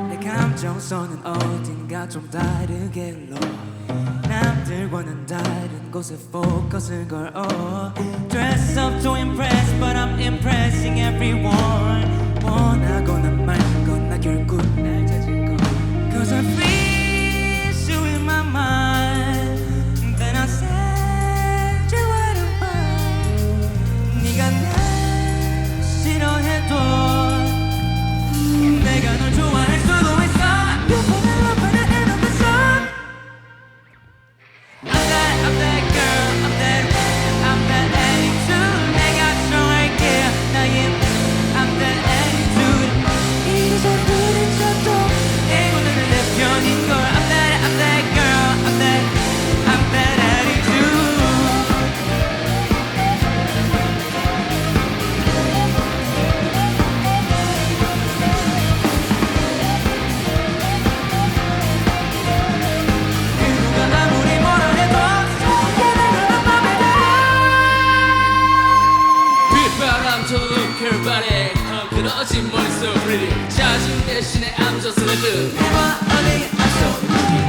내 감정선은 어딘가 좀 다르게 흘러 남들과는 다른 곳에 포커스를 걸어 Dress up to impress but I'm impressing everyone 원하거나 말는 건 나 결국 날 찾을 거 Cause I freeze you in my mind Then I set you out of mind 네가 날 싫어해도 내가 널 좋아할 수도 있어 You fall in love by the end of the song I'm that girl, I'm that I'm that attitude 내가 정할게 나의 I'm that attitude 이래서 부딪혀도 오늘은 내 편인걸 I'm that girl, I'm that attitude 누가 아무리 뭐라 해도 소개는 넌 맘에 들어 빗바람 to look her body 헝클어진 머릿속 pretty 자신 대신에 I'm just a little Never only I'm so